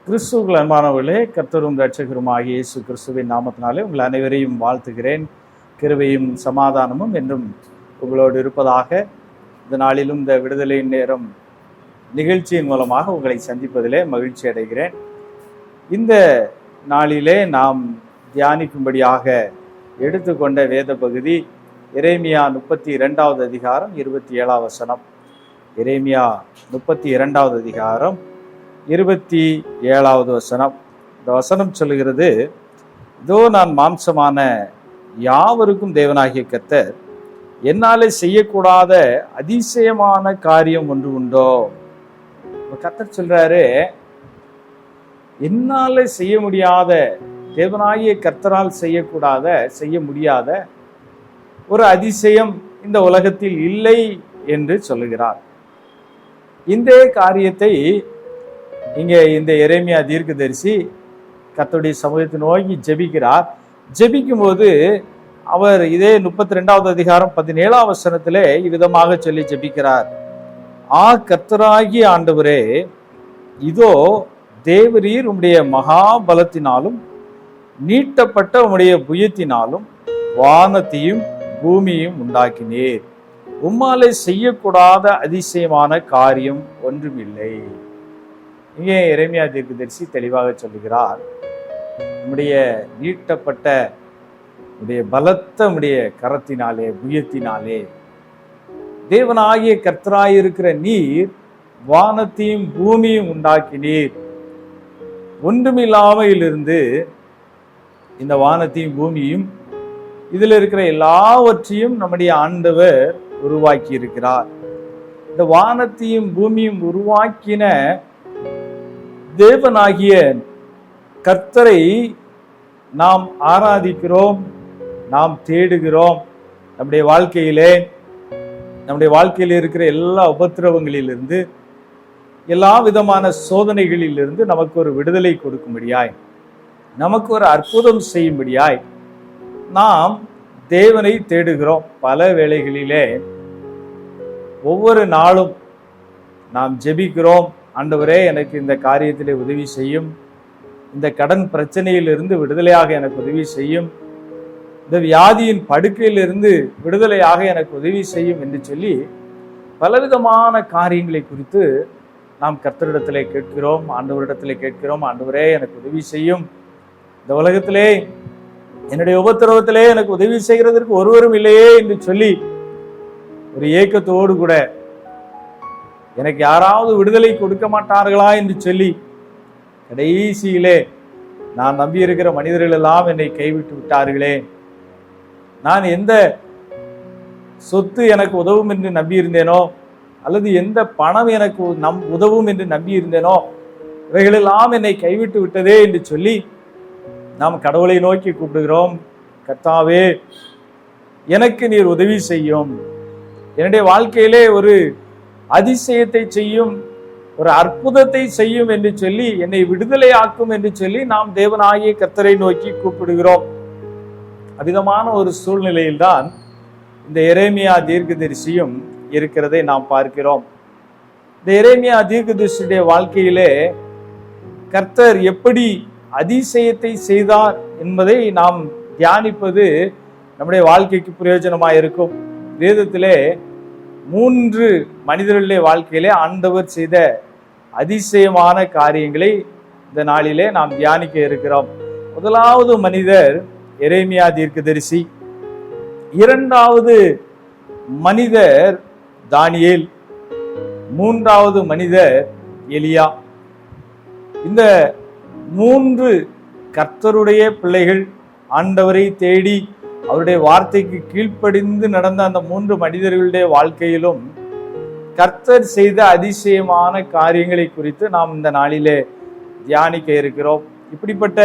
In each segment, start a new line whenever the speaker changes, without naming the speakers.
கிறிஸ்துவுக்குள் அன்பானவர்களே, கர்த்தரும் இரட்சகரும் ஆகிய இயேசு கிறிஸ்துவின் நாமத்தினாலே உங்கள் அனைவரையும் வாழ்த்துகிறேன். கிருபையும் சமாதானமும் என்றும் உங்களோடு இருப்பதாக. இந்த நாளிலும் இந்த விடுதலையின் நேரம் நிகழ்ச்சியின் மூலமாக உங்களை சந்திப்பதிலே மகிழ்ச்சி அடைகிறேன். இந்த நாளிலே நாம் தியானிக்கும்படியாக எடுத்துக்கொண்ட வேத பகுதி எரேமியா 32வது அதிகாரம் 27வது வசனம். எரேமியா 32வது அதிகாரம் 27வது வசனம். இந்த வசனம் சொல்லுகிறது, இதோ நான் மாம்சமான யாவருக்கும் தேவனாகிய கர்த்தர், என்னாலே செய்யக்கூடாத அதிசயமான காரியம் ஒன்று உண்டோ? கர்த்தர் சொல்றாரு, என்னாலே செய்ய முடியாத, தேவனாகிய கர்த்தரால் செய்ய முடியாத ஒரு அதிசயம் இந்த உலகத்தில் இல்லை என்று சொல்லுகிறார். இந்த காரியத்தை இங்கே இந்த எரேமியா தீர்க்கதரிசி கர்த்தருடைய சமூகத்தை நோக்கி ஜெபிக்கிறார். ஜெபிக்கும் போது அவர் இதே 32வது அதிகாரம் 17வது வசனத்திலே இவ்விதமாக சொல்லி ஜெபிக்கிறார். கர்த்தராகிய ஆண்டவரே, இதோ தேவரீர் உம்முடைய மகாபலத்தினாலும் நீட்டப்பட்ட உம்முடைய புயத்தினாலும் வானத்தையும் பூமியையும் உண்டாக்கினீர். உம்மாலே செய்யக்கூடாத அதிசயமான காரியம் ஒன்றுமில்லை. இங்கே எரேமியா தீர்க்கதரிசி தெளிவாக சொல்லுகிறார், உம்முடைய நீட்டப்பட்ட உடைய பலத்த உடைய கரத்தினாலே, புயத்தினாலே தேவனாகிய கர்த்தராயிருக்கிற நீர் வானத்தையும் பூமியும் உண்டாக்கினீர். ஒன்றுமில்லாமையிலிருந்து இந்த வானத்தையும் பூமியும் இதில் இருக்கிற எல்லாவற்றையும் நம்முடைய ஆண்டவர் உருவாக்கி இருக்கிறார். இந்த வானத்தையும் பூமியும் உருவாக்கின தேவனாகிய கர்த்தரை நாம் ஆராதிக்கிறோம், நாம் தேடுகிறோம். நம்முடைய வாழ்க்கையில் இருக்கிற எல்லா உபத்திரவங்களிலிருந்து, எல்லா விதமான சோதனைகளிலிருந்து நமக்கு ஒரு விடுதலை கொடுக்கும்படியாய், நமக்கு ஒரு அற்புதம் செய்யும்படியாய் நாம் தேவனை தேடுகிறோம். பல வேளைகளிலே ஒவ்வொரு நாளும் நாம் ஜெபிக்கிறோம், ஆண்டவரே எனக்கு இந்த காரியத்திலே உதவி செய்யும், இந்த கடன் பிரச்சனையிலிருந்து விடுதலையாக எனக்கு உதவி செய்யும், இந்த வியாதியின் படுக்கையிலிருந்து விடுதலையாக எனக்கு உதவி செய்யும் என்று சொல்லி பலவிதமான காரியங்களை குறித்து நாம் கர்த்தரிடத்திலே கேட்கிறோம், ஆண்டவரிடத்திலே கேட்கிறோம். ஆண்டவரே எனக்கு உதவி செய்யும், இந்த உலகத்திலே என்னுடைய உபத்திரவத்திலே எனக்கு உதவி செய்கிறதற்கு ஒருவரும் இல்லையே என்று சொல்லி ஒரு ஏக்கத்தோடு கூட, எனக்கு யாராவது விடுதலை கொடுக்க மாட்டார்களா என்று சொல்லி கடைசியிலே நான் நம்பியிருக்கிற மனிதர்கள் எல்லாம் என்னை கைவிட்டு விட்டார்களே, நான் எந்த சொத்து எனக்கு உதவும் என்று நம்பியிருந்தேனோ, அல்லது எந்த பணம் எனக்கு உதவும் என்று நம்பியிருந்தேனோ, இவைகளெல்லாம் என்னை கைவிட்டு விட்டதே என்று சொல்லி நாம் கடவுளை நோக்கி கூப்பிடுகிறோம். கர்த்தாவே, எனக்கு நீர் உதவி செய்யும், என்னுடைய வாழ்க்கையிலே ஒரு அதிசயத்தை செய்யும், ஒரு அற்புதத்தை செய்யும் என்று சொல்லி, என்னை விடுதலை ஆக்கும் என்று சொல்லி நாம் தேவனாகிய கர்த்தரை நோக்கி கூப்பிடுகிறோம். அவ்விதமான ஒரு சூழ்நிலையில்தான் இந்த எரேமியா தீர்க்கதரிசியும் இருக்கிறதை நாம் பார்க்கிறோம். இந்த எரேமியா தீர்க்கதரிசியுடைய வாழ்க்கையிலே கர்த்தர் எப்படி அதிசயத்தை செய்தார் என்பதை நாம் தியானிப்பது நம்முடைய வாழ்க்கைக்கு பிரயோஜனமாக இருக்கும். வேதத்திலே 3 மனிதர்களுடைய வாழ்க்கையிலே ஆண்டவர் செய்த அதிசயமான காரியங்களை இந்த நாளிலே நாம் தியானிக்க இருக்கிறோம். முதலாவது மனிதர் எரேமியா தீர்க்கதரிசி, 2வது மனிதர் தானியேல், 3வது மனிதர் எலியா. இந்த 3 கர்த்தருடைய பிள்ளைகள், ஆண்டவரை தேடி அவருடைய வார்த்தைக்கு கீழ்ப்படிந்து நடந்த அந்த 3 மனிதர்களுடைய வாழ்க்கையிலும் கர்த்தர் செய்த அதிசயமான காரியங்களை குறித்து நாம் இந்த நாளிலே தியானிக்க இருக்கிறோம். இப்படிப்பட்ட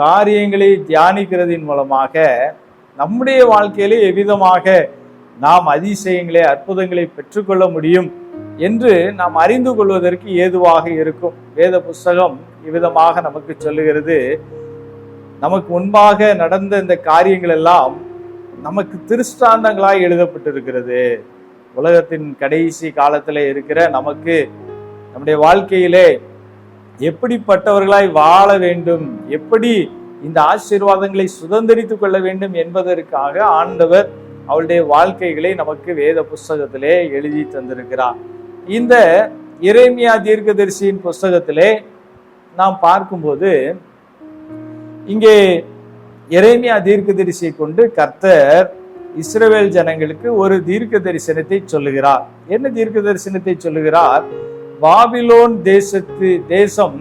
காரியங்களை தியானிக்கிறதின் மூலமாக நம்முடைய வாழ்க்கையிலே எவ்விதமாக நாம் அதிசயங்களை, அற்புதங்களை பெற்றுக்கொள்ள முடியும் என்று நாம் அறிந்து கொள்வதற்கு ஏதுவாக இருக்கும். வேத புஸ்தகம் இவ்விதமாக நமக்கு சொல்லுகிறது, நமக்கு முன்பாக நடந்த இந்த காரியங்கள் எல்லாம் நமக்கு திருஷ்டாந்தங்களாய் எழுதப்பட்டிருக்கிறது. உலகத்தின் கடைசி காலத்தில் இருக்கிற நமக்கு நம்முடைய வாழ்க்கையிலே எப்படிப்பட்டவர்களாய் வாழ வேண்டும், எப்படி இந்த ஆசீர்வாதங்களை சுதந்திரித்துக் கொள்ள வேண்டும் என்பதற்காக ஆண்டவர் அவளுடைய வாழ்க்கைகளை நமக்கு வேத புஸ்தகத்திலே எழுதி தந்திருக்கிறார். இந்த எரேமியா தீர்க்கதரிசியின் புஸ்தகத்திலே நாம் பார்க்கும்போது இங்கே எரேமியா தீர்க்கதரிசியை கொண்டு கர்த்தர் இஸ்ரவேல் ஜனங்களுக்கு ஒரு தீர்க்க தரிசனத்தை சொல்லுகிறார். என்ன தீர்க்க தரிசனத்தை சொல்லுகிறார்? பாபிலோன் தேசம்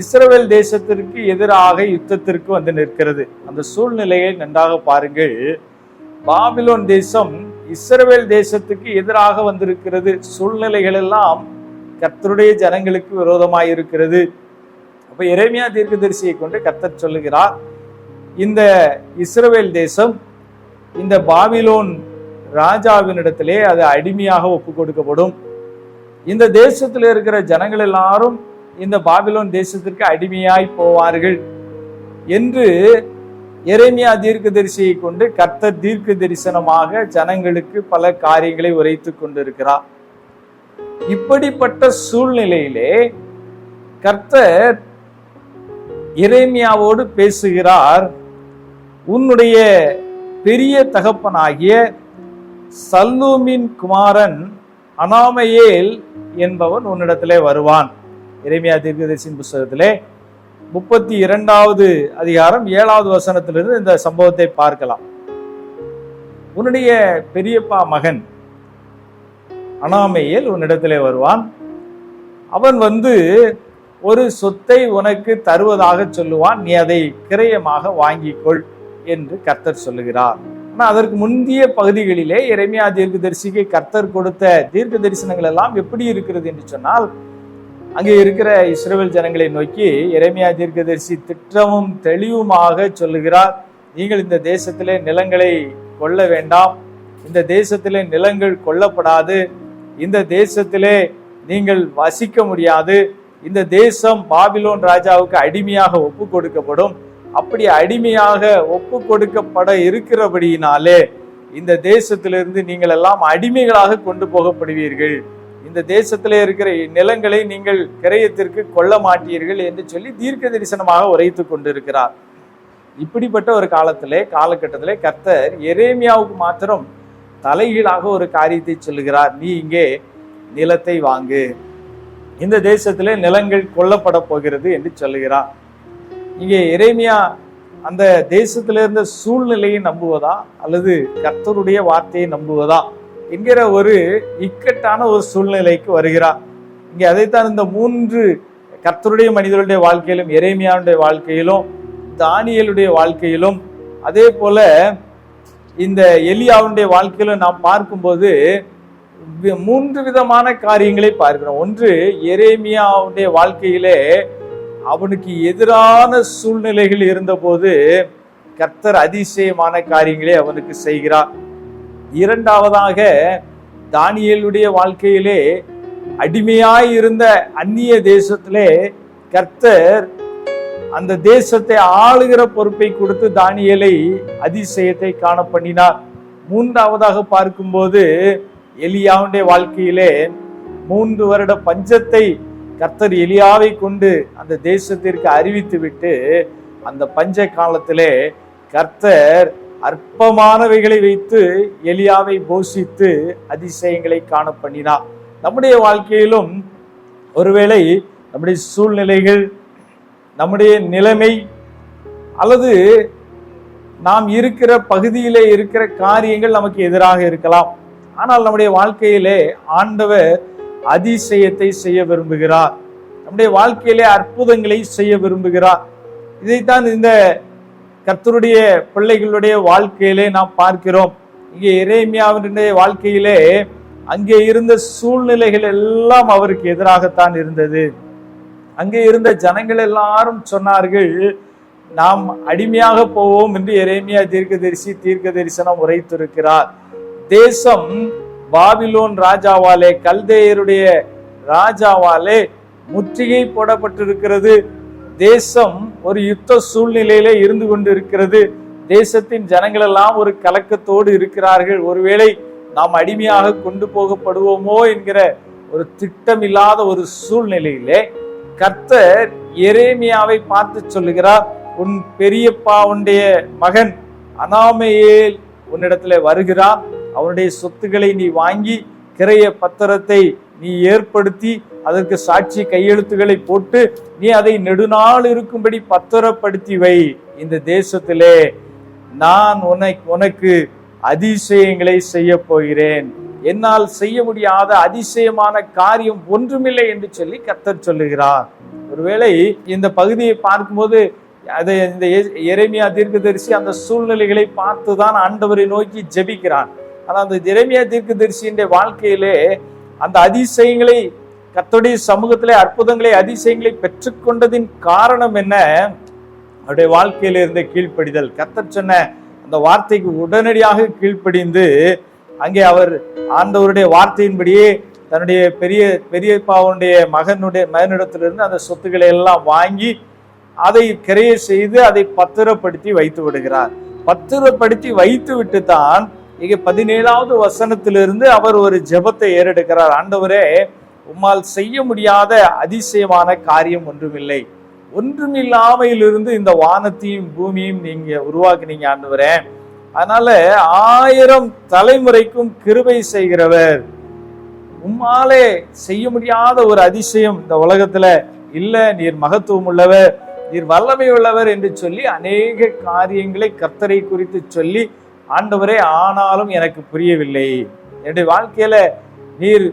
இஸ்ரவேல் தேசத்திற்கு எதிராக யுத்தத்திற்கு வந்து நிற்கிறது. அந்த சூழ்நிலையை நன்றாக பாருங்கள். பாபிலோன் தேசம் இஸ்ரவேல் தேசத்துக்கு எதிராக வந்திருக்கிறது. சூழ்நிலைகள் எல்லாம் கர்த்தருடைய ஜனங்களுக்கு விரோதமாய் இருக்கிறது. அப்ப எரேமியா தீர்க்கதரிசியை கொண்டு கர்த்தர் சொல்லுகிறார், இந்த இஸ்ரவேல் தேசம் இந்த பாபிலோன் ராஜாவினிடத்திலே அது அடிமையாக ஒப்பு கொடுக்கப்படும். இந்த தேசத்தில் இருக்கிற ஜனங்கள் எல்லாரும் இந்த பாபிலோன் தேசத்திற்கு அடிமையாய் போவார்கள் என்று எரேமியா தீர்க்கதரிசியை கொண்டு கர்த்தர் தீர்க்க தரிசனமாக ஜனங்களுக்கு பல காரியங்களை உரைத்துக் கொண்டிருக்கிறார். இப்படிப்பட்ட சூழ்நிலையிலே கர்த்தர் எரேமியாவோடு பேசுகிறார். உன்னுடைய பெரிய தகப்பனாகிய சல்லூமின் குமாரன் அனாமயேல் என்பவன் உன்னிடத்திலே வருவான். எரேமியா தீர்க்கதரிசியின் புஸ்தகத்திலே 32வது அதிகாரம் 7வது வசனத்திலிருந்து இந்த சம்பவத்தை பார்க்கலாம். உன்னுடைய பெரியப்பா மகன் அனாமயேல் உன்னிடத்திலே வருவான். அவன் வந்து ஒரு சொத்தை உனக்கு தருவதாக சொல்லுவான், நீ அதை கிரயமாக வாங்கிக்கொள் என்று கர்த்தர் சொல்லுகிறார். ஆனால் அதற்கு முந்தைய பகுதிகளிலே எரேமியா தீர்க்கதரிசிக்கு கர்த்தர் கொடுத்த தீர்க்க தரிசனங்கள் எல்லாம் எப்படி இருக்கிறது என்று சொன்னால், அங்கே இருக்கிற இஸ்ரவேல் ஜனங்களை நோக்கி எரேமியா தீர்க்கதரிசி திட்டமும் தெளிவுமாக சொல்லுகிறார், நீங்கள் இந்த தேசத்திலே நிலங்களை கொள்ள வேண்டாம், இந்த தேசத்திலே நிலங்கள் கொல்லப்படாது, இந்த தேசத்திலே நீங்கள் வசிக்க முடியாது, இந்த தேசம் பாபிலோன் ராஜாவுக்கு அடிமையாக ஒப்பு கொடுக்கப்படும். அப்படி அடிமையாக ஒப்பு கொடுக்கப்பட இருக்கிறபடியினாலே இந்த தேசத்திலிருந்து நீங்கள் எல்லாம் அடிமைகளாக கொண்டு போகப்படுவீர்கள், இந்த தேசத்திலே இருக்கிற நிலங்களை நீங்கள் கிரயத்திற்கு கொள்ள மாட்டீர்கள் என்று சொல்லி தீர்க்க தரிசனமாக உரைத்து கொண்டிருக்கிறார். இப்படிப்பட்ட ஒரு காலகட்டத்திலே கர்த்தர் எரேமியாவுக்கு மாத்திரம் தலைகீழாக ஒரு காரியத்தை சொல்லுகிறார். நீ இங்கே நிலத்தை வாங்கு, இந்த தேசத்திலே நிலங்கள் கொல்லப்பட போகிறது என்று சொல்லுகிறார். இங்கே எரேமியா அந்த தேசத்தில இருந்த சூழ்நிலையை நம்புவதா அல்லது கர்த்தருடைய வார்த்தையை நம்புவதா என்கிற ஒரு இக்கட்டான ஒரு சூழ்நிலைக்கு வருகிறார். இங்கே அதைத்தான் இந்த 3 கர்த்தருடைய மனிதர்களுடைய வாழ்க்கையிலும், எரேமியாவுடைய வாழ்க்கையிலும், தானியேலுடைய வாழ்க்கையிலும், அதே போல இந்த எலியாவுடைய வாழ்க்கையிலும் நாம் பார்க்கும்போது 3 விதமான காரியங்களை பார்க்கிறோம். ஒன்று, எரேமியாவுடைய வாழ்க்கையிலே அவனுக்கு எதிரான சூழ்நிலைகள் இருந்தபோது கர்த்தர் அதிசயமான காரியங்களை அவனுக்கு செய்கிறார். இரண்டாவதாக, தானியேலுடைய வாழ்க்கையிலே அடிமையாய் இருந்த அந்நிய தேசத்திலே கர்த்தர் அந்த தேசத்தை ஆளுகிற பொறுப்பை கொடுத்து தானியேலை அதிசயத்தை காண பண்ணினார். மூன்றாவதாக பார்க்கும்போது எலியாவுடைய வாழ்க்கையிலே 3 வருட பஞ்சத்தை கர்த்தர் எலியாவை கொண்டு அந்த தேசத்திற்கு அறிவித்து விட்டு அந்த பஞ்ச காலத்திலே கர்த்தர் அற்பமானவைகளை வைத்து எலியாவை போஷித்து அதிசயங்களை காண பண்ணினார். நம்முடைய வாழ்க்கையிலும் ஒருவேளை நம்முடைய சூழ்நிலைகள், நம்முடைய நிலைமை அல்லது நாம் இருக்கிற பகுதியிலே இருக்கிற காரியங்கள் நமக்கு எதிராக இருக்கலாம். ஆனால் நம்முடைய வாழ்க்கையிலே ஆண்டவர் அதிசயத்தை செய்ய விரும்புகிறார், நம்முடைய வாழ்க்கையிலே அற்புதங்களை செய்ய விரும்புகிறார். இதைத்தான் இந்த கர்த்தருடைய பிள்ளைகளுடைய வாழ்க்கையிலே நாம் பார்க்கிறோம். இங்கே எரேமியாவினுடைய வாழ்க்கையிலே அங்கே இருந்த சூழ்நிலைகள் எல்லாம் அவருக்கு எதிராகத்தான் இருந்தது. அங்கே இருந்த ஜனங்கள் எல்லாரும் சொன்னார்கள், நாம் அடிமையாக போவோம் என்று எரேமியா தீர்க்க தரிசனம் உரைத்திருக்கிறார். தேசம் பாபிலோன் ராஜாவாலே, கல்தேயருடைய ராஜாவாலே முற்றுகை போடப்பட்டிருக்கிறது. தேசம் ஒரு யுத்த சூழ்நிலையிலே இருந்து கொண்டிருக்கிறது. தேசத்தின் ஜனங்கள் எல்லாம் ஒரு கலக்கத்தோடு இருக்கிறார்கள். ஒருவேளை நாம் அடிமையாக கொண்டு போகப்படுவோமோ என்கிற ஒரு திட்டமில்லாத ஒரு சூழ்நிலையிலே கர்த்தர் எரேமியாவை பார்த்து சொல்லுகிறார், உன் பெரியப்பா உன்னுடைய மகன் அனாமேல் உன்னிடத்துல வருகிறார், அவனுடைய சொத்துக்களை நீ வாங்கி கிரைய பத்திரத்தை நீ ஏற்படுத்தி அதற்கு சாட்சி கையெழுத்துக்களை போட்டு நீ அதை நெடுநாள் இருக்கும்படி பத்திரப்படுத்தி வை. இந்த தேசத்திலே நான் உனக்கு அதிசயங்களை செய்ய போகிறேன், என்னால் செய்ய முடியாத அதிசயமான காரியம் ஒன்றுமில்லை என்று சொல்லி கர்த்தர் சொல்லுகிறார். ஒருவேளை இந்த பகுதியை பார்க்கும்போது அதை இந்த எரேமியா தீர்க்கதரிசி அந்த சூழ்நிலைகளை பார்த்துதான் ஆண்டவரை நோக்கி ஜெபிக்கிறான். ஆனால் அந்த எரேமியா தீர்க்கதரிசியின் வாழ்க்கையிலே அந்த அதிசயங்களை, கர்த்தருடைய சமூகத்திலே அற்புதங்களை அதிசயங்களை பெற்றுக்கொண்டதின் காரணம் என்ன? அவருடைய வாழ்க்கையில இருந்த கீழ்ப்படிதல். கர்த்தர் சொன்ன அந்த வார்த்தைக்கு உடனடியாக கீழ்ப்படிந்து அங்கே அவர் ஆண்டவருடைய வார்த்தையின்படியே தன்னுடைய பெரியப்பாவுடைய மகனிடத்திலிருந்து அந்த சொத்துக்களை எல்லாம் வாங்கி அதை கிரைய செய்து அதை பத்திரப்படுத்தி வைத்து விடுகிறார். பத்திரப்படுத்தி வைத்து விட்டு தான் இங்க 17வது வசனத்திலிருந்து அவர் ஒரு ஜெபத்தை ஏறெடுக்கிறார். ஆண்டவரே, உம்மால் செய்ய முடியாத அதிசயமான காரியம் ஒன்றுமில்லை, ஒன்றுமில்லாமையிலிருந்து இந்த வானத்தையும் பூமியையும் நீங்க உருவாக்குனீங்க ஆண்டவரே, அதனால 1000 தலைமுறைக்கும் கிருபை செய்கிறவர், உம்மாலே செய்ய முடியாத ஒரு அதிசயம் இந்த உலகத்துல இல்ல, நீர் மகத்துவம் உள்ளவர், நீர் வல்லமை உள்ளவர் என்று சொல்லி அநேக காரியங்களை கர்த்தரை குறித்து சொல்லி, ஆண்டவரே ஆனாலும் எனக்கு புரியவில்லை, என்னுடைய வாழ்க்கையில நீர்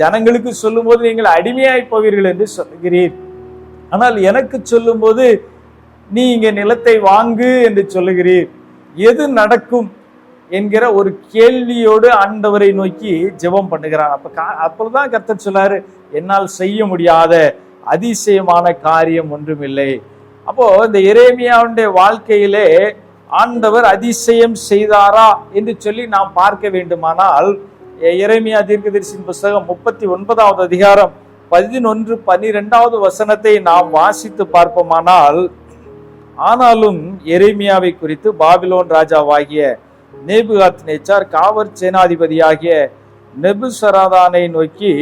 ஜனங்களுக்கு சொல்லும் போது நீங்கள் அடிமையாய் போவீர்கள் என்று சொல்லுகிறீர், ஆனால் எனக்கு சொல்லும் போது நீ இங்க நிலத்தை வாங்கு என்று சொல்லுகிறீர், எது நடக்கும் என்கிற ஒரு கேள்வியோடு ஆண்டவரை நோக்கி ஜெபம் பண்ணுகிறான். அப்பதான் கர்த்தர் சொல்லாரு, என்னால் செய்ய முடியாத அதிசயமான காரியம் ஒன்றுமில்லை. அப்போ இந்த எரேமியாவுடைய வாழ்க்கையிலே ஆண்டவர் அதிசயம் செய்தாரா என்று சொல்லி நாம் பார்க்க வேண்டுமானால் எரேமியா தீர்க்கதரிசியின் புஸ்தகம் 39வது அதிகாரம் 11, 12வது வசனத்தை நாம் வாசித்து பார்ப்போமானால், ஆனாலும் எரேமியாவை குறித்து பாபிலோன் ராஜாவாகிய நேபுகாத்நேச்சார் காவற் சேனாதிபதியாகிய நெபுசராதானை நோக்கி,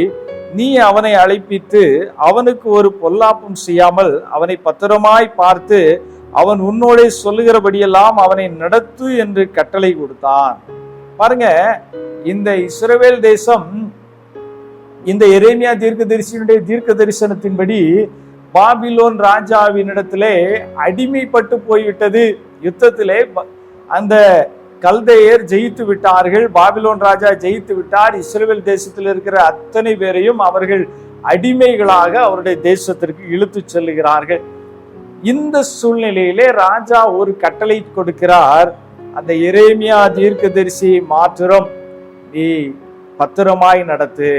நீ அவனை அழைப்பித்து அவனுக்கு ஒரு பொல்லாப்பும் செய்யாமல் அவனை பத்திரமாய் பார்த்து அவன் உன்னோட சொல்லுகிறபடியெல்லாம் அவனை நடத்து என்று கட்டளை கொடுத்தான். பாருங்க, இந்த இஸ்ரவேல் தேசம் இந்த எரேமியா தீர்க்கதரிசியினுடைய தீர்க்க தரிசனத்தின்படி பாபிலோன் ராஜாவினிடத்திலே அடிமைப்பட்டு போய்விட்டது. யுத்தத்திலே அந்த கல்தையர் ஜெயித்து விட்டார்கள், பாபிலோன் ராஜா ஜெயித்து விட்டார். இஸ்ரவேல் தேசத்தில் இருக்கிற அத்தனை பேரையும் அவர்கள் அடிமைகளாக அவருடைய தேசத்திற்கு இழுத்து செல்லுகிறார்கள். இந்த சூழ்நிலையிலே ராஜா ஒரு கட்டளை கொடுக்கிறார், அந்த எரேமியா தீர்க்கதரிசியை மாத்திரம் நீ பத்திரமாய் நடத்து,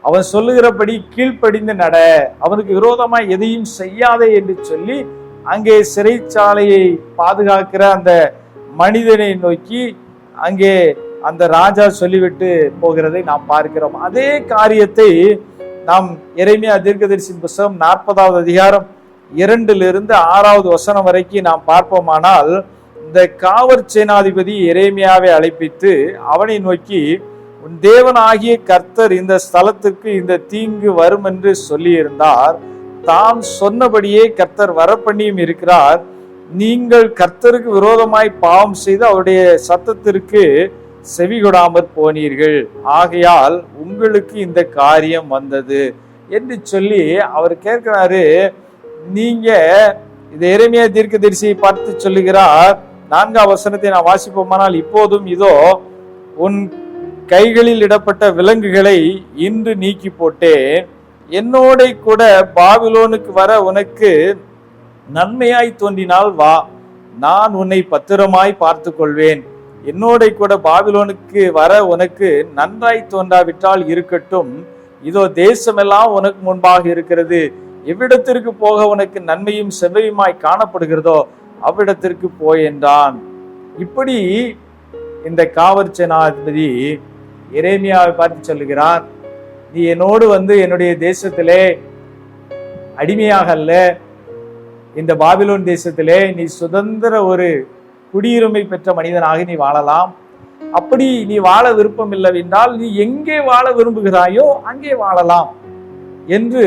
அவன் சொல்லுகிறபடி கீழ்ப்படிந்து நட, அவனுக்கு விரோதமாய் எதையும் செய்யாதே என்று சொல்லி அங்கே சிறைச்சாலையை பாதுகாக்கிற அந்த மனிதனை நோக்கி அங்கே அந்த ராஜா சொல்லிவிட்டு போகிறதை நாம் பார்க்கிறோம். அதே காரியத்தை நாம் எரேமியா தீர்க்கதரிசியின் புஸ்தகம் 40வது அதிகாரம் 2லிருந்து 6வது வசனம் வரைக்கும் நாம் பார்ப்போமானால், இந்த காவற் சேனாதிபதி எரேமியாவை அழைப்பித்து அவனை நோக்கி, உன் தேவனாகிய கர்த்தர் இந்த ஸ்தலத்திற்கு இந்த தீங்கு வரும் என்று சொல்லி இருந்தார், தாம் சொன்னபடியே கர்த்தர் வரப்பண்ணியும் இருக்கிறார், நீங்கள் கர்த்தருக்கு விரோதமாய் பாவம் செய்து அவருடைய சத்தத்திற்கு செவி கொடாமற் போனீர்கள், ஆகையால் உங்களுக்கு இந்த காரியம் வந்தது என்று சொல்லி அவர் கேட்கிறாரு. நீங்க இந்த எரேமியா தீர்க்கதரிசியை பார்த்து சொல்லுகிறார், 4ஆம் வசனத்தை நான் வாசிப்போமானால், இப்போதும் இதோ உன் கைகளில் இடப்பட்ட விலங்குகளை இன்று நீக்கி போட்டேன், என்னோட கூட பாபிலோனுக்கு வர உனக்கு நன்மையாய் தோன்றினால் வா, நான் உன்னை பத்திரமாய் பார்த்து கொள்வேன், என்னோட கூட பாபிலோனுக்கு வர உனக்கு நன்றாய் தோன்றாவிட்டால் இருக்கட்டும், இதோ தேசமெல்லாம் உனக்கு முன்பாக இருக்கிறது, எவ்விடத்திற்கு போக உனக்கு நன்மையும் செவ்வையுமாய் காணப்படுகிறதோ அவ்விடத்திற்கு போய் என்றான். இப்படி இந்த காவற் சேனாதிபதி எரேமியாவை பார்த்து சொல்லுகிறார், நீ என்னோடு வந்து என்னுடைய தேசத்திலே அடிமையாக அல்ல, இந்த பாபிலோன் தேசத்திலே நீ சுதந்திர ஒரு குடியுரிமை பெற்ற மனிதனாக நீ வாழலாம், அப்படி நீ வாழ விருப்பம் இல்லவென்றால் நீ எங்கே வாழ விரும்புகிறாயோ அங்கே வாழலாம் என்று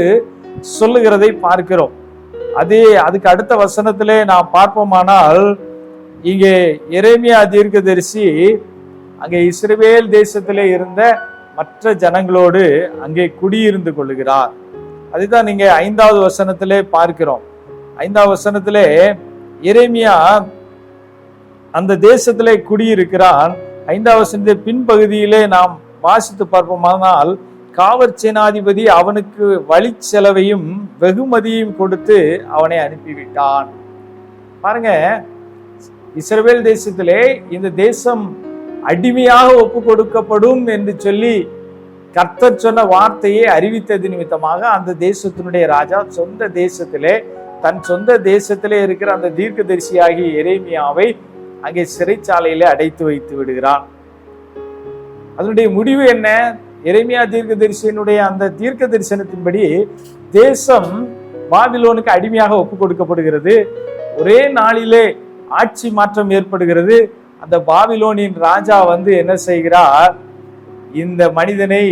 சொல்லுகிறதை பார்க்கிறோம். அதுக்கு அடுத்த வசனத்திலே நாம் பார்ப்போமானால், இங்கே எரேமியா தீர்க்கதரிசி அங்கே இஸ்ரவேல் தேசத்திலே இருந்த மற்ற ஜனங்களோடு அங்கே குடியிருந்து கொள்ளுகிறார். அதுதான் நீங்க 5வது வசனத்திலே பார்க்கிறோம். 5வது வசனத்திலே எரேமியா அந்த தேசத்திலே குடியிருக்கிறான். 5வது வசனத்தின் பின்பகுதியிலே நாம் வாசித்து பார்ப்போமானால், காவற் சேனாதிபதி அவனுக்கு வழி செலவையும் வெகுமதியையும் கொடுத்து அவனை அனுப்பிவிட்டான். பாருங்க, இஸ்ரவேல் தேசத்திலே இந்த தேசம் அடிமையாக ஒப்பு கொடுக்கப்படும் என்று சொல்லி கர்த்தர் சொன்ன வார்த்தையை அறிவித்தது நிமித்தமாக அந்த தேசத்தினுடைய ராஜா தன் சொந்த தேசத்திலே இருக்கிற அந்த தீர்க்கதரிசியாகிய எரேமியாவை அங்கே சிறைச்சாலையிலே அடைத்து வைத்து விடுகிறான். அதனுடைய முடிவு என்ன? எரேமியா தீர்க்கதரிசியினுடைய அந்த தீர்க்க தரிசனத்தின்படி தேசம் பாபிலோனுக்கு அடிமையாக ஒப்பு கொடுக்கப்படுகிறது. ஒரே நாளிலே ஆட்சி மாற்றம் ஏற்படுகிறது. அந்த பாபிலோனின் ராஜா என்ன செய்கிறார்? இந்த மனிதனை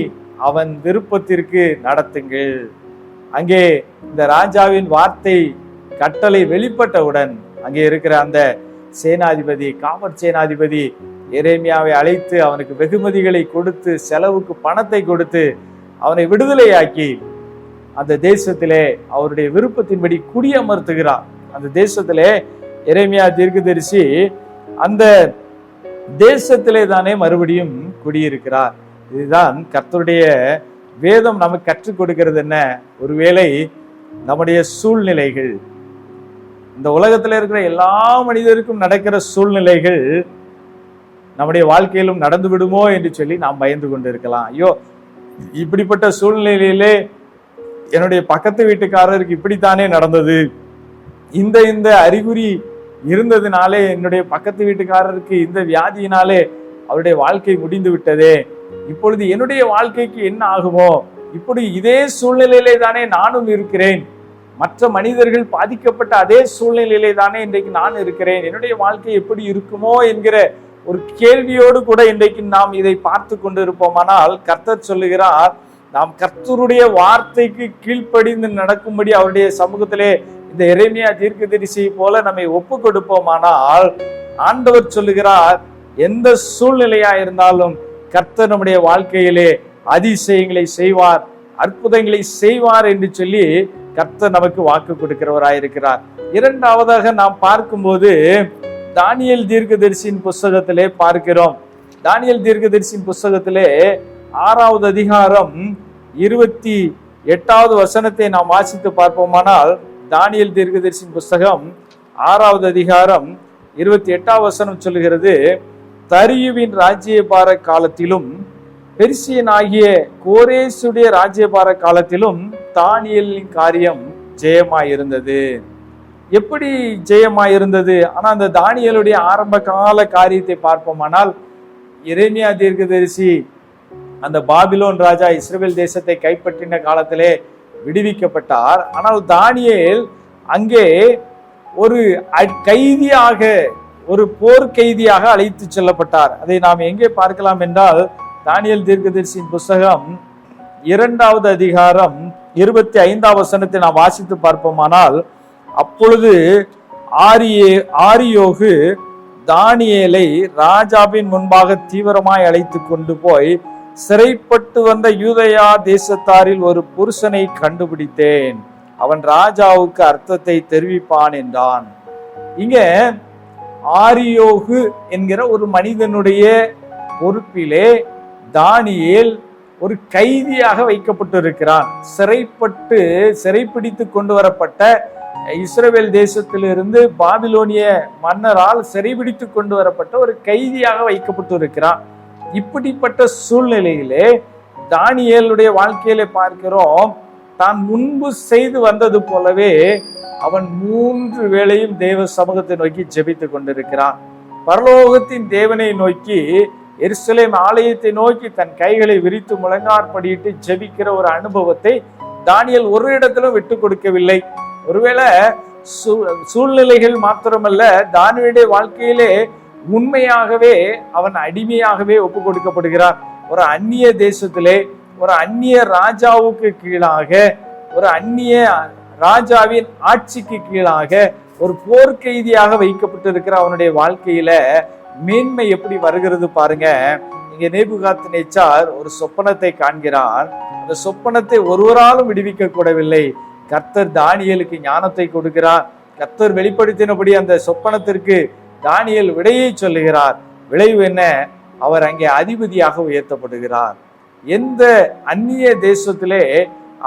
அவன் விருப்பத்திற்கு நடத்துங்கள். அங்கே இந்த ராஜாவின் வார்த்தை கட்டளை வெளிப்பட்டவுடன் அங்கே இருக்கிற அந்த சேனாதிபதி, காவற் சேனாதிபதி எரேமியாவை அழைத்து அவனுக்கு வெகுமதிகளை கொடுத்து, செலவுக்கு பணத்தை கொடுத்து அவனை விடுதலையாக்கி அந்த தேசத்திலே அவருடைய விருப்பத்தின்படி குடியமர்த்துகிறார். அந்த தேசத்திலே எரேமியா தீர்க்கதரிசி அந்த தேசத்திலே தானே மறுபடியும் குடியிருக்கிறார். இதுதான் கர்த்தருடைய வேதம் நமக்கு கற்றுக் கொடுக்கிறது. என்ன? ஒருவேளை நம்முடைய சூழ்நிலைகள், இந்த உலகத்தில் இருக்கிற எல்லா மனிதருக்கும் நடக்கிற சூழ்நிலைகள் நம்முடைய வாழ்க்கையிலும் நடந்து விடுமோ என்று சொல்லி நாம் பயந்து கொண்டு இருக்கலாம். ஐயோ, இப்படிப்பட்ட சூழ்நிலையிலே என்னுடைய பக்கத்து வீட்டுக்காரருக்கு இப்படித்தானே நடந்தது, இந்த அறிகுறி இருந்ததுனாலே என்னுடைய பக்கத்து வீட்டுக்காரருக்கு இந்த வியாதியினாலே அவருடைய வாழ்க்கை முடிந்து விட்டதே, இப்பொழுது என்னுடைய வாழ்க்கைக்கு என்ன ஆகுமோ? இப்படி இதே சூழ்நிலையிலே தானே நானும் இருக்கிறேன், மற்ற மனிதர்கள் பாதிக்கப்பட்ட அதே சூழ்நிலையிலே தானே இன்றைக்கு நான் இருக்கிறேன், என்னுடைய வாழ்க்கை எப்படி இருக்குமோ என்கிற ஒரு கேள்வியோடு கூட இன்றைக்கு நாம் இதை பார்த்து கொண்டு இருப்போமானால், கர்த்தர் சொல்லுகிறார், நாம் கர்த்தருடைய வார்த்தைக்கு கீழ்ப்படிந்து நடக்கும்படி அவருடைய சமூகத்திலே இந்த எரேமியா தீர்க்கதரிசியை போல நம்மை ஒப்பு கொடுப்போமானால், ஆண்டவர் சொல்லுகிறார், எந்த சூழ்நிலையா இருந்தாலும் கர்த்தர் நம்முடைய வாழ்க்கையிலே அதிசயங்களை செய்வார், அற்புதங்களை செய்வார் என்று சொல்லி கர்த்தர் நமக்கு வாக்கு கொடுக்கிறவராயிருக்கிறார். இரண்டாவதாக நாம் பார்க்கும்போது தானியேல் தீர்க்கதரிசியின் புஸ்தகத்திலே பார்க்கிறோம். தானியேல் தீர்க்கதரிசியின் புஸ்தகத்திலே 6வது அதிகாரம் 28வது வசனத்தை நாம் வாசித்து பார்ப்போமானால், தானியேல் தீர்க்கதரிசியின் புஸ்தகம் 6வது அதிகாரம் 28வது வசனம் சொல்லுகிறது, தரியுவின் ராஜ்யபார காலத்திலும் பெர்சியனாகிய கோரேசுடைய ராஜ்யபார காலத்திலும் தானியேலின் காரியம் ஜெயமாயிருந்தது. எப்படி ஜெயமாயிருந்தது? ஆனா அந்த தானியேலுடைய ஆரம்ப கால காரியத்தை பார்ப்போமானால், எரேமியா தீர்க்கதரிசி அந்த பாபிலோன் ராஜா இஸ்ரவேல் தேசத்தை கைப்பற்றின காலத்திலே விடுவிக்கப்பட்டார். ஆனால் தானியேல் அங்கே ஒரு கைதியாக, ஒரு போர் கைதியாக அழைத்து செல்லப்பட்டார். அதை நாம் எங்கே பார்க்கலாம் என்றால், தானியேல் தீர்க்கதரிசியின் புஸ்தகம் 2வது அதிகாரம் 25வது வசனத்தை நாம் வாசித்து பார்ப்போமானால், அப்பொழுது ஆரியோகு தானியேலை ராஜாவின் முன்பாக தீவிரமாய் அழைத்து கொண்டு போய், சிறைப்பட்டு வந்த யூதயா தேசத்தாரில் ஒரு புருஷனை கண்டுபிடித்தேன், அவன் ராஜாவுக்கு அர்த்தத்தை தெரிவிப்பான் என்றான். இங்க ஆரியோகு என்கிற ஒரு மனிதனுடைய பொறுப்பிலே தானியேல் ஒரு கைதியாக வைக்கப்பட்டிருக்கிறான். சிறைப்பிடித்து கொண்டு வரப்பட்ட இஸ்ரவேல் தேசத்திலிருந்து பாபிலோனிய மன்னரால் சிறைபிடித்து கொண்டு வரப்பட்ட ஒரு கைதியாக வைக்கப்பட்டு இருக்கிறான். இப்படிப்பட்ட சூழ்நிலையிலே தானியேலுடைய வாழ்க்கையில பார்க்கிறோம், தான் முன்பு செய்து வந்தது போலவே அவன் 3 வேளையும் தேவ சமூகத்தை நோக்கி ஜெபித்து கொண்டிருக்கிறான். பரலோகத்தின் தேவனை நோக்கி, எருசலேம் ஆலயத்தை நோக்கி தன் கைகளை விரித்து முழங்காற்படியிட்டு ஜெபிக்கிற ஒரு அனுபவத்தை தானியேல் ஒரு இடத்திலும் விட்டு கொடுக்கவில்லை. ஒருவேளை சூழ்நிலைகள் மாத்திரமல்ல, தானியேலுடைய வாழ்க்கையிலே உண்மையாகவே அவன் அடிமையாகவே ஒப்பு கொடுக்கப்படுகிறான். ஒரு அந்நிய தேசத்திலே, ஒரு அந்நிய ராஜாவுக்கு கீழாக ஒரு அந்நிய ராஜாவின் ஆட்சிக்கு கீழாக ஒரு போர்க்கைதியாக வைக்கப்பட்டிருக்கிற அவனுடைய வாழ்க்கையில மேன்மை எப்படி வருகிறது பாருங்க. இங்க நேபுகாத்நேச்சார் ஒரு சொப்பனத்தை காண்கிறான். அந்த சொப்பனத்தை ஒருவராலும் விடுவிக்க கூடவில்லை. கர்த்தர் தானியேலுக்கு ஞானத்தை கொடுக்கிறார். கர்த்தர் வெளிப்படுத்தினபடி அந்த சொப்பனத்திற்கு தானியேல் விடையை சொல்லுகிறார். விளைவு என்ன? அவர் அங்கே அதிபதியாக உயர்த்தப்படுகிறார். எந்த அந்நிய தேசத்திலே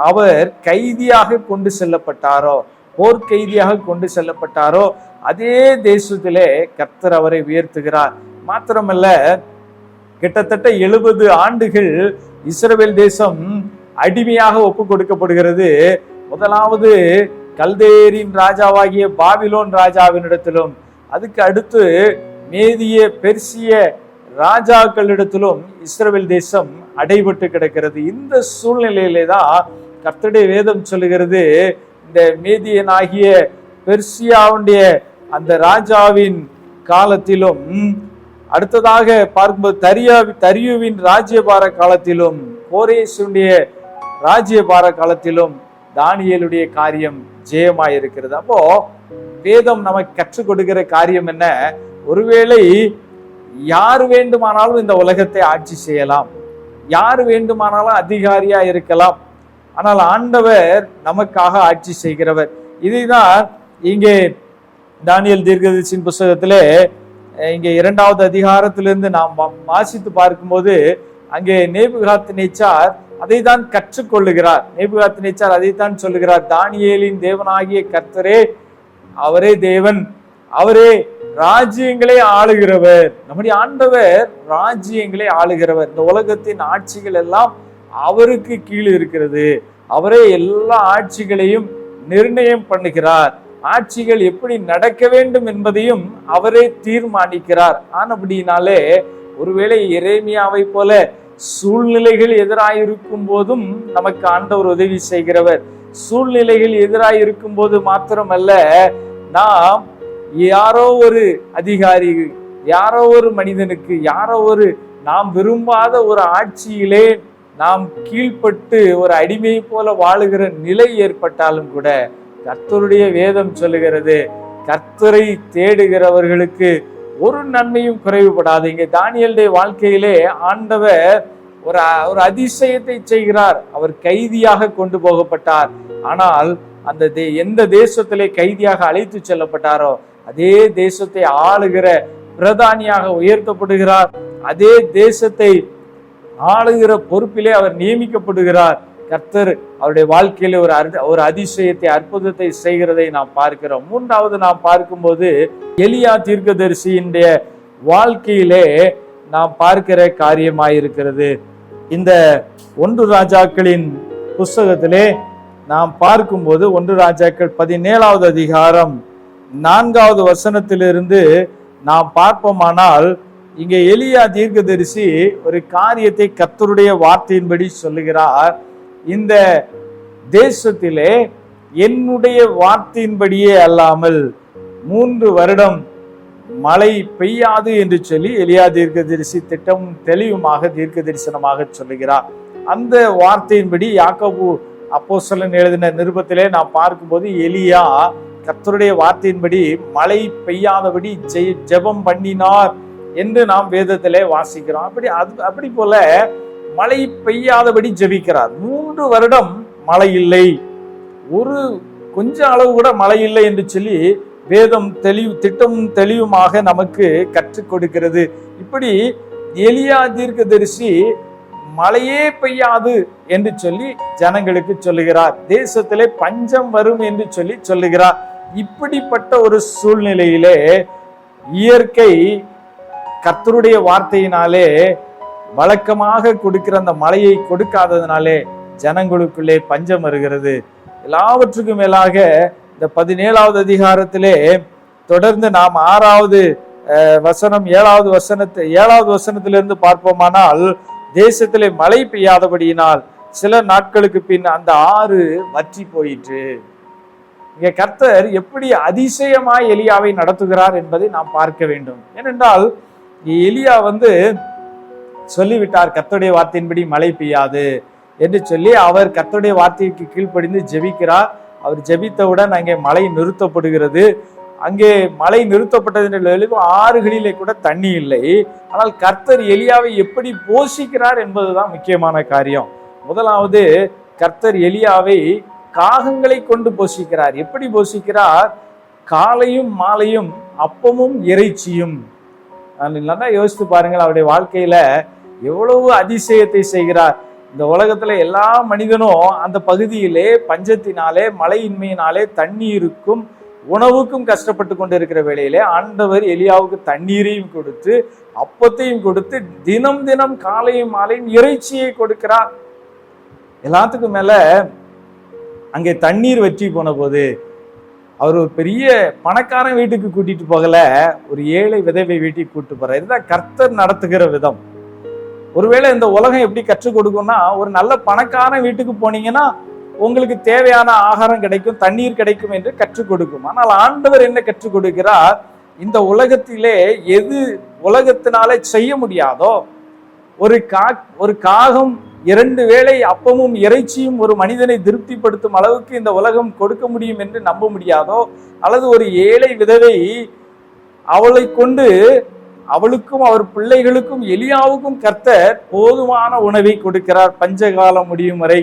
அவர் கைதியாக கொண்டு செல்லப்பட்டாரோ, போர்க்கைதியாக கொண்டு செல்லப்பட்டாரோ, அதே தேசத்திலே கர்த்தர் அவரை உயர்த்துகிறார். மாத்திரமல்ல, கிட்டத்தட்ட 70 ஆண்டுகள் இஸ்ரவேல் தேசம் அடிமையாக ஒப்பு கொடுக்கப்படுகிறது. முதலாவது கல்தேரின் ராஜாவாகிய பாபிலோன் ராஜாவினிடத்திலும், அதுக்கு அடுத்து மேதிய பெர்சிய ராஜாக்களிடத்திலும் இஸ்ரவேல் தேசம் அடைபட்டு கிடக்கிறது. இந்த சூழ்நிலையிலே தான் கர்த்தருடைய வேதம் சொல்லுகிறது, இந்த மேதியனாகிய பெர்சியாவுடைய அந்த ராஜாவின் காலத்திலும், அடுத்ததாக பார்க்கும்போது தரியுவின் ராஜ்யபார காலத்திலும், கோரேசுடைய ராஜ்யபார காலத்திலும் தானியேலுடைய காரியம் ஜெயமாயிருக்கிறது. அப்போ வேதம் நமக்கு கற்றுக் கொடுக்கிற காரியம் என்ன? ஒருவேளை யார் வேண்டுமானாலும் இந்த உலகத்தை ஆட்சி செய்யலாம், யார் வேண்டுமானாலும் அதிகாரியா இருக்கலாம். ஆனால் ஆண்டவர் நமக்காக ஆட்சி செய்கிறவர். இதைதான் இங்கே தானியேல் தீர்க்கதரிசியின் புஸ்தகத்திலே இங்கே 2வது அதிகாரத்திலிருந்து நாம் வாசித்து பார்க்கும்போது அங்கே நேபுகாத்நேச்சார் அதை தான் கற்றுக்கொள்ளுகிறார். நேபுகாத்நேச்சார் அதைத்தான் சொல்லுகிறார், தானியேலின் தேவனாகிய கர்த்தரே, அவரே தேவன், அவரே ராஜ்யங்களை ஆளுகிறவர். நம்முடைய ஆண்டவர் ராஜ்யங்களை ஆளுகிறவர். இந்த உலகத்தின் ஆட்சிகள் எல்லாம் அவருக்கு கீழ் இருக்கிறது. அவரே எல்லா ஆட்சிகளையும் நிர்ணயம் பண்ணுகிறார். ஆட்சிகள் எப்படி நடக்க வேண்டும் என்பதையும் அவரே தீர்மானிக்கிறார். ஆனபடினாலே ஒருவேளை எரேமியாவை போல சூழ்நிலைகள் எதிராயிருக்கும் போதும் நமக்கு ஆண்டவர் உதவி செய்கிறவர். சூழ்நிலைகள் எதிராயிருக்கும் போது மாத்திரமல்ல, நாம் யாரோ ஒரு அதிகாரி, யாரோ ஒரு மனிதனுக்கு, யாரோ ஒரு நாம் விரும்பாத ஒரு ஆட்சியிலே நாம் கீழ்பட்டு ஒரு அடிமை போல வாழுகிற நிலை ஏற்பட்டாலும் கூட கர்த்தருடைய வேதம் சொல்லுகிறது, கர்த்தரை தேடுகிறவர்களுக்கு ஒரு நன்மையும் குறைவுபடாது. இங்கே தானியேலுடைய வாழ்க்கையிலே ஆண்டவர் ஒரு அதிசயத்தை செய்கிறார். அவர் கைதியாக கொண்டு போகப்பட்டார். ஆனால் அந்த எந்த தேசத்திலே கைதியாக அழைத்து செல்லப்பட்டாரோ அதே தேசத்தை ஆளுகிற பிரதானியாக உயர்த்தப்படுகிறார். அதே தேசத்தை ஆளுகிற பொறுப்பிலே அவர் நியமிக்கப்படுகிறார். கர்த்தர் அவருடைய வாழ்க்கையில ஒரு அதிசயத்தை, அற்புதத்தை செய்கிறதை நாம் பார்க்கிறோம். 3வது நாம் பார்க்கும்போது எலியா தீர்க்கதரிசியினுடைய வாழ்க்கையிலே நாம் பார்க்கிற காரியமாயிருக்கிறது. இந்த 1 ராஜாக்களின் புஸ்தகத்திலே நாம் பார்க்கும்போது 1 ராஜாக்கள் 17வது அதிகாரம் 4வது வசனத்திலிருந்து நாம் பார்ப்போமானால், இங்கே எலியா தீர்க்கதரிசி ஒரு காரியத்தை கர்த்தருடைய வார்த்தையின்படி சொல்லுகிறார். இந்த தேசத்திலே என்னுடைய வார்த்தையின்படியே அல்லாமல் 3 வருடம் மழை பெய்யாது என்று சொல்லி எலியா தீர்க்கதரிசி திட்டம் தெளிவுமாக தீர்க்க தரிசனமாக சொல்லுகிறார். அந்த வார்த்தையின்படி யாக்கோபு அப்போஸ்தலன் எழுதின நிருபத்திலே நாம் பார்க்கும்போது எலியா கர்த்தருடைய வார்த்தையின்படி மழை பெய்யாதபடி ஜெபம் பண்ணினார் என்று நாம் வேதத்திலே வாசிக்கிறோம். அப்படி போல மழை பெய்யாதபடி ஜெபிக்கிறார். 3 வருடம் மழை இல்லை, ஒரு கொஞ்ச அளவு கூட மழை இல்லை என்று சொல்லி வேதம் திட்டமும் தெளிவுமாக நமக்கு கற்றுக் கொடுக்கிறது. இப்படி எலியா தீர்க்கதரிசி மழையே பெய்யாது என்று சொல்லி ஜனங்களுக்கு சொல்லுகிறார். தேசத்திலே பஞ்சம் வரும் என்று சொல்லி சொல்லுகிறார். இப்படிப்பட்ட ஒரு சூழ்நிலையிலே இயற்கை கர்த்தருடைய வார்த்தையினாலே வழக்கமாக கொடுக்கிற அந்த மழையை கொடுக்காததுனாலே ஜனங்களுக்குள்ளே பஞ்சம் வருகிறது. எல்லாவற்றுக்கும் மேலாக இந்த 17வது அதிகாரத்திலே தொடர்ந்து நாம் 6வது வசனம் 7வது வசனத்திலிருந்து பார்ப்போமானால், தேசத்திலே மழை பெய்யாதபடியினால் சில நாட்களுக்கு பின் அந்த ஆறு வற்றி போயிற்று. இங்க கர்த்தர் எப்படி அதிசயமாய் எலியாவை நடத்துகிறார் என்பதை நாம் பார்க்க வேண்டும். ஏனென்றால் எலியா சொல்லிவிட்டார், கர்த்தருடைய வார்த்தையின்படி மழை பெய்யாது, என்று சொல்லி அவர் கர்த்தருடைய வார்த்தைக்கு கீழ்ப்படிந்து ஜெபிக்கிறார். அவர் ஜெபித்தவுடன் அங்கே மழை நிறுத்தப்படுகிறது. அங்கே மழை நிறுத்தப்பட்டதன் விளைவு ஆறுகளிலே கூட தண்ணி இல்லை. ஆனால் கர்த்தர் எலியாவை எப்படி போஷிக்கிறார் என்பதுதான் முக்கியமான காரியம். முதலாவது, கர்த்தர் எலியாவை காகங்களை கொண்டு போஷிக்கிறார். எப்படி போஷிக்கிறார்? காலையும் மாலையும் அப்பமும் இறைச்சியும். நல்லா யோசித்து பாருங்கள், அவருடைய வாழ்க்கையில எவ்வளவு அதிசயத்தை செய்கிறார். இந்த உலகத்துல எல்லா மனிதனும் அந்த பகுதியிலே பஞ்சத்தினாலே, மழையின்மையினாலே, தண்ணீருக்கும் உணவுக்கும் கஷ்டப்பட்டு கொண்டு இருக்கிற வேளையிலே ஆண்டவர் எலியாவுக்கு தண்ணீரையும் கொடுத்து அப்பத்தையும் கொடுத்து தினம் தினம் காலையும் மாலையும் இறைச்சியை கொடுக்கிறார். எல்லாத்துக்கும் மேல அங்கே தண்ணீர் வற்றி போன போது அவர் ஒரு பெரிய பணக்காரன் வீட்டுக்கு கூட்டிட்டு போகல, ஒரு ஏழை விதவை வீட்டுக்கு கூட்டிட்டு போறார். இதுதான் கர்த்தர் நடத்துகிற விதம். ஒருவேளை இந்த உலகம் எப்படி கற்றுக் கொடுக்கும்னா, ஒரு நல்ல பணக்காரன் வீட்டுக்கு போனீங்கன்னா உங்களுக்கு தேவையான ஆகாரம் கிடைக்கும், தண்ணீர் கிடைக்கும் என்று கற்றுக் கொடுக்கும். ஆனால் ஆண்டவர் என்ன கற்றுக் கொடுக்கிறார்? இந்த உலகத்திலே எது உலகத்தினாலே செய்ய முடியாதோ, ஒரு காகம் 2 வேளை அப்பமும் இறைச்சியும் ஒரு மனிதனை திருப்திப்படுத்தும் அளவுக்கு இந்த உலகம் கொடுக்க முடியும் என்று நம்ப முடியாதோ, அல்லது ஒரு ஏழை விதவை அவளை கொண்டு அவளுக்கும் அவர் பிள்ளைகளுக்கும் எலியாவுக்கும் கர்த்தர் போதுமான உணவை கொடுக்கிறார் பஞ்சகாலம் முடியும் வரை.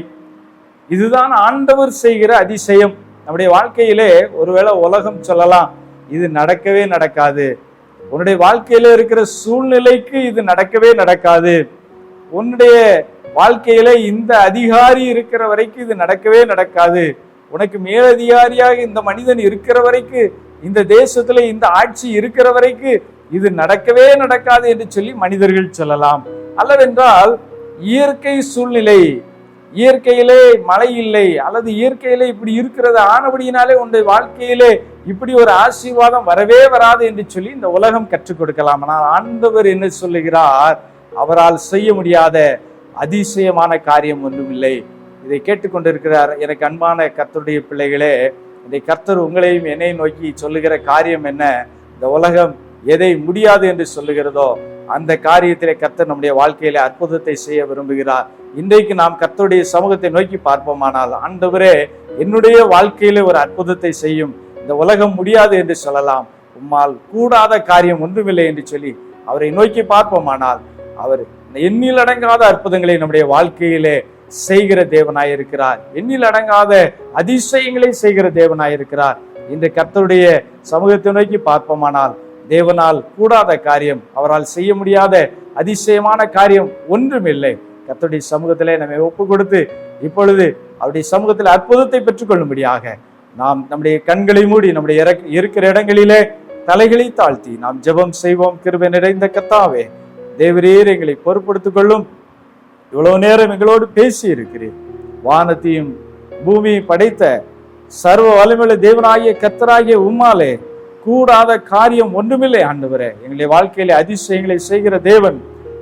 இதுதான் ஆண்டவர் செய்கிற அதிசயம். நம்முடைய வாழ்க்கையிலே ஒருவேளை உலகம் சொல்லலாம், இது நடக்கவே நடக்காது, உன்னுடைய வாழ்க்கையில இருக்கிற சூழ்நிலைக்கு இது நடக்கவே நடக்காது, உன்னுடைய வாழ்க்கையில இந்த அதிகாரி இருக்கிற வரைக்கும் இது நடக்கவே நடக்காது, உனக்கு மேலதிகாரியாக இந்த மனிதன் இருக்கிற வரைக்கும், இந்த தேசத்துல இந்த ஆட்சி இருக்கிற வரைக்கும் இது நடக்கவே நடக்காது என்று சொல்லி மனிதர்கள் சொல்லலாம். அல்லவென்றால் இயற்கை சூழ்நிலை, இயற்கையிலே மழை இல்லை, அல்லது இயற்கையிலே இப்படி இருக்கிறது ஆனபடியினாலே உன்னுடைய வாழ்க்கையிலே இப்படி ஒரு ஆசீர்வாதம் வரவே வராது என்று சொல்லி இந்த உலகம் கற்றுக் கொடுக்கலாம். ஆனால் ஆண்டவர் என்ன சொல்லுகிறார்? அவரால் செய்ய முடியாத அதிசயமான காரியம் ஒன்றும் இல்லை. இதை கேட்டுக்கொண்டிருக்கிறார் எனக்கு அன்பான கர்த்தருடைய பிள்ளைகளே, இதை கர்த்தர் உங்களையும் என்னை நோக்கி சொல்லுகிற காரியம் என்ன? இந்த உலகம் எதை முடியாது என்று சொல்லுகிறதோ அந்த காரியத்திலே கர்த்தர் நம்முடைய வாழ்க்கையில அற்புதத்தை செய்ய விரும்புகிறார். இன்றைக்கு நாம் கர்த்தருடைய சமூகத்தை நோக்கி பார்ப்போமானால், ஆண்டவரே என்னுடைய வாழ்க்கையில ஒரு அற்புதத்தை செய்யும், இந்த உலகம் முடியாது என்று சொல்லலாம், உம்மால் கூடாத காரியம் ஒன்றுமில்லை என்று சொல்லி அவரை நோக்கி பார்ப்போமானால், அவர் எண்ணில் அடங்காத அற்புதங்களை நம்முடைய வாழ்க்கையிலே செய்கிற தேவனாயிருக்கிறார். எண்ணில் அடங்காத அதிசயங்களை செய்கிற தேவனாயிருக்கிறார். இந்த கர்த்தருடைய சமூகத்தை நோக்கி பார்ப்போமானால், தேவனால் கூடாத காரியம், அவரால் செய்ய முடியாத அதிசயமான காரியம் ஒன்றுமில்லை. கர்த்தருடைய சமூகத்திலே நம்மை ஒப்பு கொடுத்து இப்பொழுது அவருடைய சமூகத்தில் அற்புதத்தை பெற்றுக் கொள்ளும்படியாக நாம் நம்முடைய கண்களை மூடி நம்முடைய இருக்கிற இடங்களிலே தலைகளை தாழ்த்தி நாம் ஜெபம் செய்வோம். கிருபை நிறைந்த கர்த்தாவே, தேவரீர் எங்களை பொறுப்படுத்திக் கொள்ளும். இவ்வளவு நேரம் எங்களோடு பேசி இருக்கிறீர். வானத்தையும் பூமியை படைத்த சர்வ வல்லமையுள்ள தேவனாகிய கர்த்தராகிய உம்மாலே கூடாத காரியம் ஒன்றுமில்லை. ஆண்டவரே, எங்களுடைய வாழ்க்கையிலே அதிசயங்களை செய்கிற தேவன்,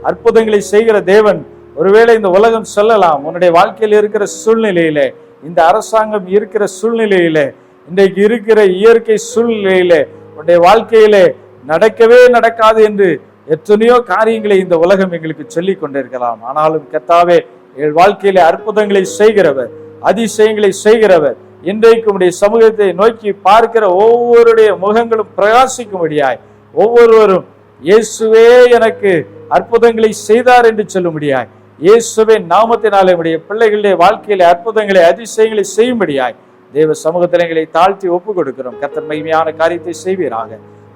அற்புதங்களை செய்கிற தேவன். ஒருவேளை இந்த உலகம் சொல்லலாம், உன்னுடைய வாழ்க்கையில் இருக்கிற சூழ்நிலையிலே, இந்த அரசாங்கம் இருக்கிற சூழ்நிலையிலே, இன்றைக்கு இருக்கிற இயற்கை சூழ்நிலையிலே உன்னுடைய வாழ்க்கையிலே நடக்கவே நடக்காது என்று எத்தனையோ காரியங்களை இந்த உலகம் எங்களுக்கு சொல்லிக் கொண்டிருக்கலாம். ஆனாலும் கர்த்தாவே, எங்கள் வாழ்க்கையிலே அற்புதங்களை செய்கிறவர், அதிசயங்களை செய்கிறவர், இன்றைக்கு உடைய சமூகத்தை நோக்கி பார்க்கிற ஒவ்வொருடைய முகங்களும் பிரகாசிக்கும்படியாய், ஒவ்வொருவரும் இயேசுவே எனக்கு அற்புதங்களை செய்தார் என்று சொல்லும்படியாய், இயேசுவே நாமத்தினாலே உடைய பிள்ளைகளுடைய வாழ்க்கையிலே அற்புதங்களை அதிசயங்களை செய்யும்படியாய் தேவ சமூகத்தில் எங்களை தாழ்த்தி ஒப்பு கொடுக்கிறோம். கர்த்தர் மகிமையான காரியத்தை செய்வீராக.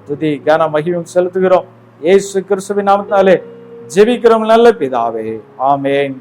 துதி கன மகிமையும் செலுத்துகிறோம். இயேசு கிறிஸ்துவின் நாமத்தினாலே ஜெபிக்கிறோம் நல்ல பிதாவே, ஆமென்.